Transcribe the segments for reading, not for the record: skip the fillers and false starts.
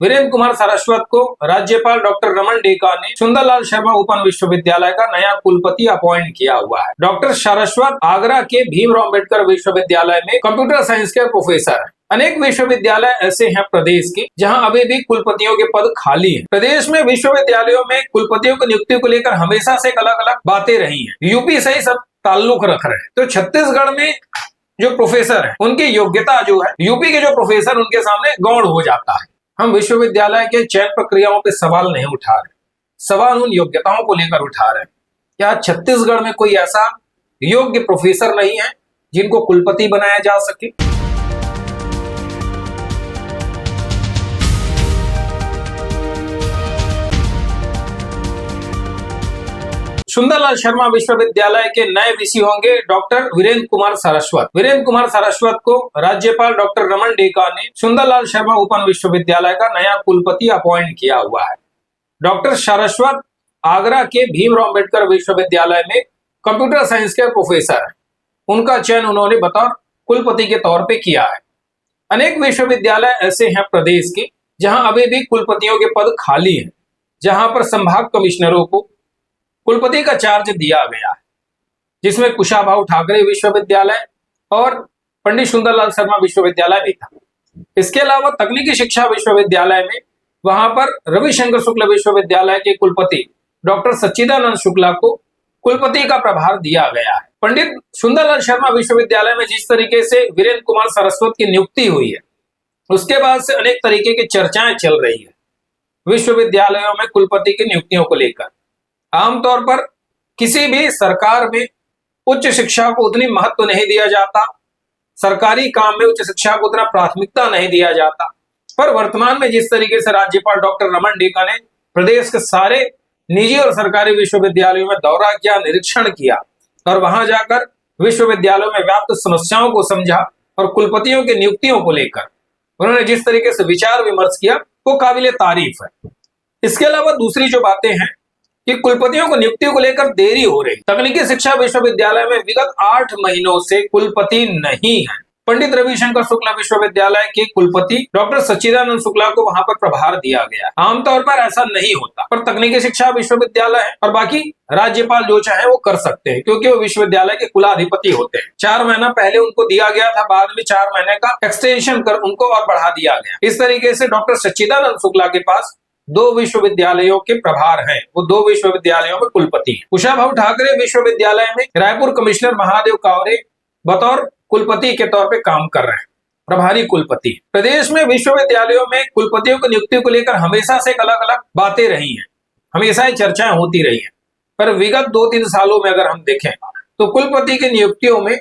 वीरेंद्र कुमार सारस्वत को राज्यपाल डॉक्टर रमन डेका ने सुंदरलाल शर्मा ओपन विश्वविद्यालय का नया कुलपति अपॉइंट किया हुआ है। डॉक्टर सारस्वत आगरा के भीमराव अंबेडकर विश्वविद्यालय में कंप्यूटर साइंस के प्रोफेसर हैं। अनेक विश्वविद्यालय ऐसे हैं प्रदेश के जहां अभी भी कुलपतियों के पद खाली हैं। प्रदेश में विश्वविद्यालयों में कुलपतियों की नियुक्ति को लेकर हमेशा से अलग अलग बातें रही हैं। यूपी से ही सब ताल्लुक रख रहे हैं। तो छत्तीसगढ़ में जो प्रोफेसर है उनकी योग्यता जो है यूपी के जो प्रोफेसर उनके सामने गौण हो जाता है। हम विश्वविद्यालय के चयन प्रक्रियाओं पे सवाल नहीं उठा रहे, सवाल उन योग्यताओं को लेकर उठा रहे हैं। क्या छत्तीसगढ़ में कोई ऐसा योग्य प्रोफेसर नहीं है जिनको कुलपति बनाया जा सके? सुंदरलाल शर्मा विश्वविद्यालय के नए वीसी होंगे डॉक्टर वीरेंद्र कुमार सारस्वत। वीरेंद्र कुमार सारस्वत को राज्यपाल डॉक्टर रमन डेका ने सुंदरलाल शर्मा ओपन विश्वविद्यालय का नया कुलपति अपॉइंट किया हुआ है। डॉक्टर सारस्वत आगरा के भीमराव अंबेडकर विश्वविद्यालय में कंप्यूटर साइंस के प्रोफेसर हैं। उनका चयन उन्होंने बतौर कुलपति के तौर पर किया है। अनेक विश्वविद्यालय ऐसे हैं प्रदेश के जहां अभी भी कुलपतियों के पद खाली हैं, जहां पर संभाग कमिश्नरों को कुलपति का चार्ज दिया गया है, जिसमें कुशाभाऊ ठाकरे विश्वविद्यालय और पंडित सुंदरलाल शर्मा विश्वविद्यालय भी था। इसके अलावा तकनीकी शिक्षा विश्वविद्यालय में वहां पर रविशंकर शुक्ल विश्वविद्यालय के कुलपति डॉक्टर सच्चिदानंद शुक्ला को कुलपति का प्रभार दिया गया है। पंडित सुंदरलाल शर्मा विश्वविद्यालय में जिस तरीके से वीरेंद्र कुमार सारस्वत की नियुक्ति हुई है, उसके बाद से अनेक तरीके की चर्चाएं चल रही है विश्वविद्यालयों में कुलपति की नियुक्तियों को लेकर। आमतौर पर किसी भी सरकार में उच्च शिक्षा को उतनी महत्व नहीं दिया जाता, सरकारी काम में उच्च शिक्षा को उतना प्राथमिकता नहीं दिया जाता। पर वर्तमान में जिस तरीके से राज्यपाल डॉक्टर रमन डेका ने प्रदेश के सारे निजी और सरकारी विश्वविद्यालयों में दौरा किया, निरीक्षण किया और वहां जाकर विश्वविद्यालयों में व्याप्त समस्याओं को समझा और कुलपतियों की नियुक्तियों को लेकर उन्होंने जिस तरीके से विचार विमर्श किया वो काबिले तारीफ है। इसके अलावा दूसरी जो बातें हैं कि कुलपतियों को नियुक्ति को लेकर देरी हो रही। तकनीकी शिक्षा विश्वविद्यालय में विगत 8 महीनों से कुलपति नहीं है। पंडित रविशंकर शुक्ला विश्वविद्यालय के कुलपति डॉक्टर सच्चिदानंद शुक्ला को वहां पर प्रभार दिया गया। आमतौर पर ऐसा नहीं होता, पर तकनीकी शिक्षा विश्वविद्यालय है और बाकी राज्यपाल जो चाहे वो कर सकते हैं, क्योंकि वो विश्वविद्यालय के कुलाधिपति होते हैं। 4 महीना पहले उनको दिया गया था, बाद में 4 महीने का एक्सटेंशन कर उनको और बढ़ा दिया गया। इस तरीके से डॉक्टर सच्चिदानंद शुक्ला के पास 2 विश्वविद्यालयों के प्रभार हैं, वो 2 विश्वविद्यालयों में कुलपति हैं। कुशाभाऊ ठाकरे विश्वविद्यालय में रायपुर कमिश्नर महादेव कावरे बतौर कुलपति के तौर पे काम कर रहे हैं, प्रभारी कुलपति। प्रदेश में विश्वविद्यालयों में कुलपतियों की नियुक्ति को लेकर हमेशा से अलग अलग बातें रही हैं, हमेशा ही चर्चाएं होती रही हैं। पर विगत 2-3 सालों में अगर हम देखें तो कुलपति की नियुक्तियों में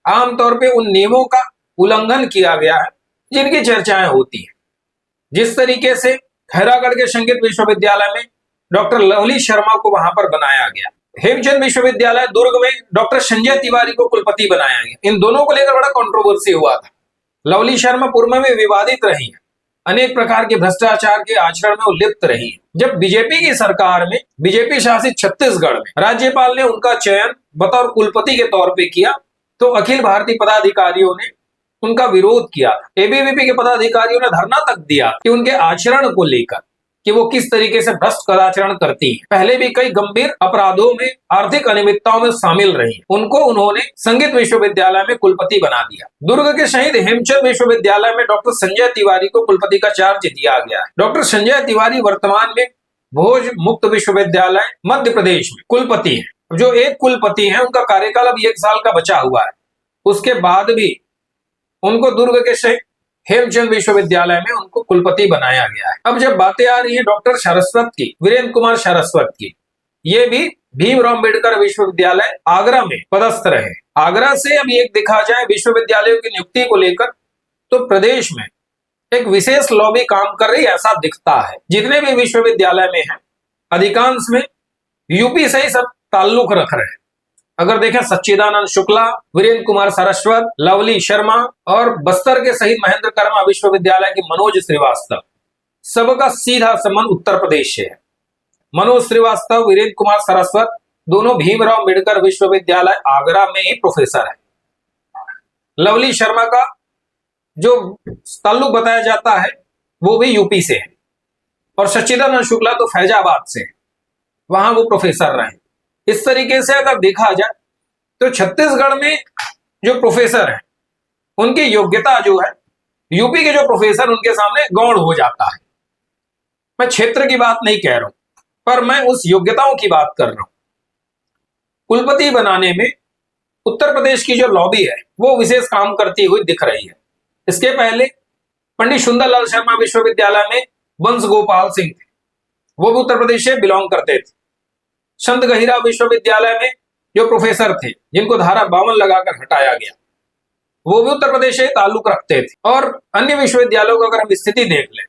आमतौर पर उन नियमों का उल्लंघन किया गया है जिनकी चर्चाएं होती है। जिस तरीके से खैरागढ़ के संगीत विश्वविद्यालय में डॉक्टर लवली शर्मा को वहां पर बनाया गया, हेमचंद विश्वविद्यालय दुर्ग में डॉक्टर संजय तिवारी को कुलपति बनाया गया। इन दोनों को लेकर बड़ा कंट्रोवर्सी हुआ था। लवली शर्मा पूर्व में विवादित रही है, अनेक प्रकार के भ्रष्टाचार के आचरण में वो लिप्त रही है। जब बीजेपी की सरकार में, बीजेपी शासित छत्तीसगढ़ में राज्यपाल ने उनका चयन बतौर कुलपति के तौर पर किया तो अखिल भारतीय पदाधिकारियों ने उनका विरोध किया। एबीवीपी के पदाधिकारियों ने धरना तक दिया कि उनके आचरण को लेकर कि वो किस तरीके से भ्रष्ट आचरण करती है। पहले भी कई गंभीर अपराधों में, आर्थिक अनियमितताओं में शामिल रही। उनको उन्होंने संगीत विश्वविद्यालय में कुलपति बना दिया। दुर्ग के शहीद हेमचंद विश्वविद्यालय में डॉक्टर संजय तिवारी को कुलपति का चार्ज दिया गया है। डॉक्टर संजय तिवारी वर्तमान में भोज मुक्त विश्वविद्यालय मध्य प्रदेश में कुलपति है। जो एक कुलपति है उनका कार्यकाल अब 1 साल का बचा हुआ है, उसके बाद भी उनको दुर्ग के शहीद हेमचंद विश्वविद्यालय में उनको कुलपति बनाया गया है। अब जब बातें आ रही है डॉक्टर सारस्वत की, वीरेंद्र कुमार सारस्वत की, ये भी भीमराव अंबेडकर विश्वविद्यालय आगरा में पदस्थ रहे। आगरा से अब एक देखा जाए विश्वविद्यालयों की नियुक्ति को लेकर तो प्रदेश में एक विशेष लॉबी काम कर रही ऐसा दिखता है। जितने भी विश्वविद्यालय में है अधिकांश में यूपी से ही सब ताल्लुक रख रहे हैं। अगर देखें सच्चिदानंद शुक्ला, वीरेंद्र कुमार सारस्वत, लवली शर्मा और बस्तर के शहीद महेंद्र कर्मा विश्वविद्यालय के मनोज श्रीवास्तव, सबका सीधा संबंध उत्तर प्रदेश से है। मनोज श्रीवास्तव, वीरेंद्र कुमार सारस्वत दोनों भीमराव अंबेडकर विश्वविद्यालय आगरा में ही प्रोफेसर है। लवली शर्मा का जो ताल्लुक बताया जाता है वो भी यूपी से है। और सच्चिदानंद शुक्ला तो फैजाबाद से, वहां वो प्रोफेसर रहे। इस तरीके से अगर देखा जाए तो छत्तीसगढ़ में जो प्रोफेसर है उनकी योग्यता जो है यूपी के जो प्रोफेसर उनके सामने गौण हो जाता है। मैं क्षेत्र की बात नहीं कह रहा हूं, पर मैं उस योग्यताओं की बात कर रहा हूं। कुलपति बनाने में उत्तर प्रदेश की जो लॉबी है वो विशेष काम करती हुई दिख रही है। इसके पहले पंडित सुंदरलाल शर्मा विश्वविद्यालय में वंश गोपाल सिंह थे, वो भी उत्तर प्रदेश से बिलोंग करते थे। संत गहिरा विश्वविद्यालय में जो प्रोफेसर थे जिनको धारा 52 लगाकर हटाया गया, वो भी उत्तर प्रदेश से ताल्लुक रखते थे। और अन्य विश्वविद्यालयों को अगर हम स्थिति देख लें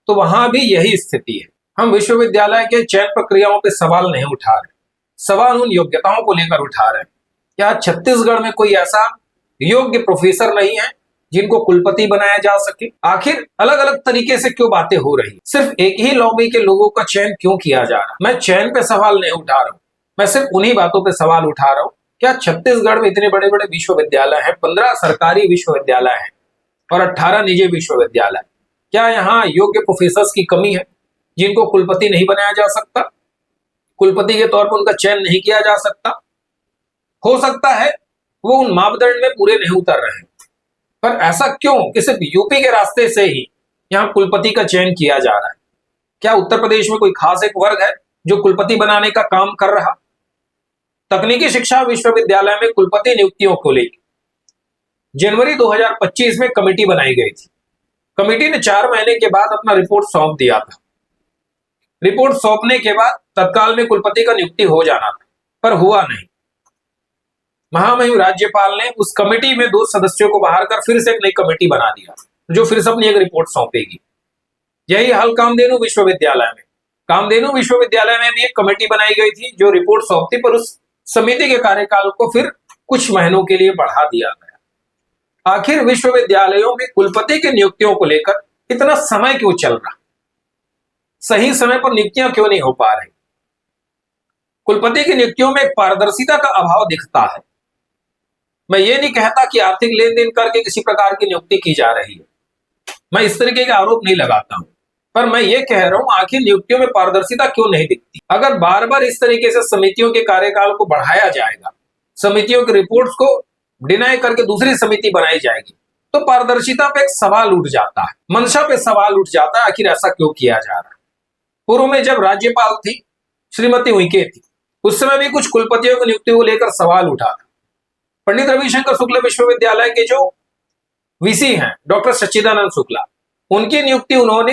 तो वहां भी यही स्थिति है। हम विश्वविद्यालय के चयन प्रक्रियाओं पे सवाल नहीं उठा रहे, सवाल उन योग्यताओं को लेकर उठा रहे हैं। क्या छत्तीसगढ़ में कोई ऐसा योग्य प्रोफेसर नहीं है जिनको कुलपति बनाया जा सके? आखिर अलग अलग तरीके से क्यों बातें हो रही? सिर्फ एक ही लॉबी के लोगों का चयन क्यों किया जा रहा? मैं चयन पे सवाल नहीं उठा रहा हूं, मैं सिर्फ उन्हीं बातों पे सवाल उठा रहा हूं। क्या छत्तीसगढ़ में इतने बड़े बड़े विश्वविद्यालय हैं, 15 सरकारी विश्वविद्यालय हैं और 18 निजी विश्वविद्यालय, क्या यहाँ योग्य प्रोफेसर्स की कमी है जिनको कुलपति नहीं बनाया जा सकता? कुलपति के तौर पर उनका चयन नहीं किया जा सकता? हो सकता है वो उन मापदंड में पूरे नहीं उतर रहे हैं, पर ऐसा क्यों कि सिर्फ यूपी के रास्ते से ही यहाँ कुलपति का चयन किया जा रहा है? क्या उत्तर प्रदेश में कोई खास एक वर्ग है जो कुलपति बनाने का काम कर रहा? तकनीकी शिक्षा विश्वविद्यालय में कुलपति नियुक्तियों को लेकर जनवरी 2025 में कमेटी बनाई गई थी। कमेटी ने 4 महीने के बाद अपना रिपोर्ट सौंप दिया था। रिपोर्ट सौंपने के बाद तत्काल में कुलपति का नियुक्ति हो जाना था, पर हुआ नहीं। महामहिम राज्यपाल ने उस कमेटी में 2 सदस्यों को बाहर कर फिर से एक नई कमेटी बना दिया, जो फिर से अपनी एक रिपोर्ट सौंपेगी। यही हाल कामधेनु विश्वविद्यालय में, कामधेनु विश्वविद्यालय में भी एक कमेटी बनाई गई थी जो रिपोर्ट सौंपती, पर उस समिति के कार्यकाल को फिर कुछ महीनों के लिए बढ़ा दिया गया। आखिर विश्वविद्यालयों में कुलपति की नियुक्तियों को लेकर इतना समय क्यों चल रहा? सही समय पर नियुक्तियां क्यों नहीं हो पा रही? कुलपति की नियुक्तियों में एक पारदर्शिता का अभाव दिखता है। मैं ये नहीं कहता कि आर्थिक लेन देन करके किसी प्रकार की नियुक्ति की जा रही है, मैं इस तरीके का आरोप नहीं लगाता हूं, पर मैं ये कह रहा हूं आखिर नियुक्तियों में पारदर्शिता क्यों नहीं दिखती? अगर बार बार इस तरीके से समितियों के कार्यकाल को बढ़ाया जाएगा, समितियों की रिपोर्ट्स को डिनाई करके दूसरी समिति बनाई जाएगी, तो पारदर्शिता पे एक सवाल उठ जाता है, मंशा पे सवाल उठ जाता है, आखिर ऐसा क्यों किया जा रहा है? पूर्व में जब राज्यपाल थी श्रीमती उइके थी, उस समय भी कुछ कुलपतियों की नियुक्ति को लेकर सवाल उठा था। पंडित रविशंकर शुक्ला विश्वविद्यालय के जो वीसी हैं डॉक्टर सच्चिदानंद शुक्ला, उनकी नियुक्ति उन्होंने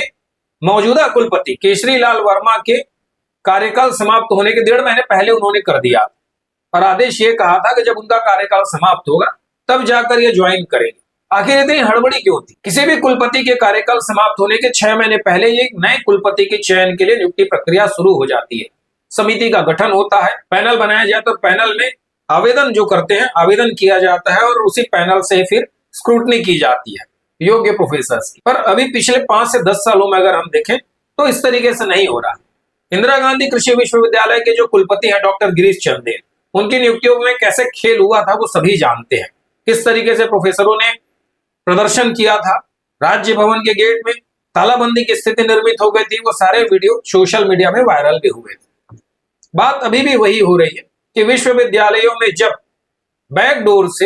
मौजूदा कुलपति केशरी लाल वर्मा के कार्यकाल समाप्त होने के 1.5 महीने पहले उन्होंने कर दिया और आदेश ये कहा था कि जब उनका कार्यकाल समाप्त होगा तब जाकर ये ज्वाइन करेंगे। आखिर इतनी हड़बड़ी क्यों थी? किसी भी कुलपति के कार्यकाल समाप्त होने के 6 महीने पहले ये नए कुलपति के चयन के लिए नियुक्ति प्रक्रिया शुरू हो जाती है। समिति का गठन होता है, पैनल बनाया जाता है और पैनल में आवेदन जो करते हैं, आवेदन किया जाता है और उसी पैनल से फिर स्क्रूटनी की जाती है योग्य प्रोफेसर्स की। पर अभी पिछले 5 से 10 सालों में अगर हम देखें तो इस तरीके से नहीं हो रहा। इंदिरा गांधी कृषि विश्वविद्यालय के जो कुलपति हैं डॉक्टर गिरीश चंदेल, उनकी नियुक्तियों में कैसे खेल हुआ था वो सभी जानते हैं। किस तरीके से प्रोफेसरों ने प्रदर्शन किया था, राज्य भवन के गेट में तालाबंदी की स्थिति निर्मित हो गई थी, वो सारे वीडियो सोशल मीडिया में वायरल भी हुए थे। बात अभी भी वही हो रही है कि विश्वविद्यालयों में जब बैकडोर से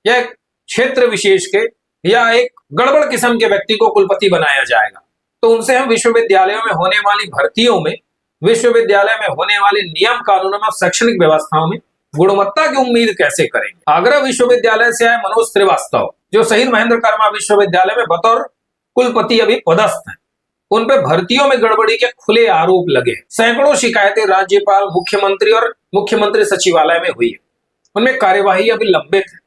या क्षेत्र विशेष के या एक गड़बड़ किस्म के व्यक्ति को कुलपति बनाया जाएगा, तो उनसे हम विश्वविद्यालयों में होने वाली भर्तियों में, विश्वविद्यालय में होने वाले नियम कानूनों में, शैक्षणिक व्यवस्थाओं में गुणवत्ता की उम्मीद कैसे करेंगे? आगरा विश्वविद्यालय से आए मनोज श्रीवास्तव, जो शहीद महेंद्र कर्मा विश्वविद्यालय में बतौर कुलपति अभी पदस्थ हैं, उन पे भर्तियों में गड़बड़ी के खुले आरोप लगे। सैकड़ों शिकायतें राज्यपाल, मुख्यमंत्री और मुख्यमंत्री सचिवालय में हुई है, उनमें कार्यवाही अभी लंबित है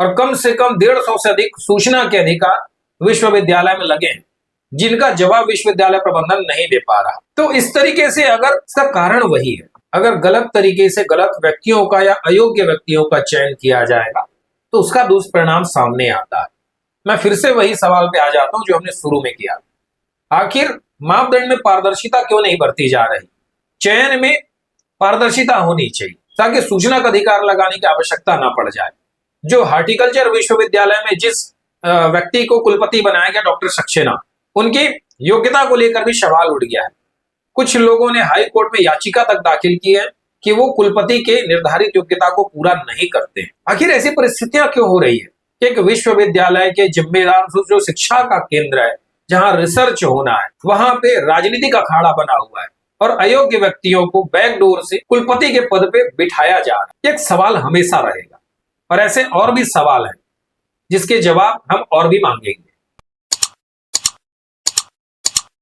और कम से कम 150 से अधिक सूचना के अधिकार विश्वविद्यालय में लगे हैं, जिनका जवाब विश्वविद्यालय प्रबंधन नहीं दे पा रहा। तो इस तरीके से अगर इसका कारण वही है, अगर गलत तरीके से गलत व्यक्तियों का या अयोग्य व्यक्तियों का चयन किया जाएगा तो उसका दुष्परिणाम सामने आता है। मैं फिर से वही सवाल पे आ जाता हूं जो हमने शुरू में किया, आखिर मापदंड में पारदर्शिता क्यों नहीं बरती जा रही? चयन में पारदर्शिता होनी चाहिए ताकि सूचना का अधिकार लगाने की आवश्यकता ना पड़ जाए। जो हार्टिकल्चर विश्वविद्यालय में जिस व्यक्ति को कुलपति बनाया गया डॉक्टर सक्सेना, उनकी योग्यता को लेकर भी सवाल उठ गया है। कुछ लोगों ने हाई कोर्ट में याचिका तक दाखिल की है कि वो कुलपति के निर्धारित योग्यता को पूरा नहीं करते हैं। आखिर ऐसी परिस्थितियां क्यों हो रही है कि एक विश्वविद्यालय के जिम्मेदार जो शिक्षा का केंद्र है, जहां रिसर्च होना है, वहां पे राजनीति का अखाड़ा बना हुआ है और अयोग्य व्यक्तियों को बैकडोर से कुलपति के पद पे बिठाया जा रहा है। एक सवाल हमेशा रहेगा और ऐसे और भी सवाल हैं जिसके जवाब हम और भी मांगेंगे।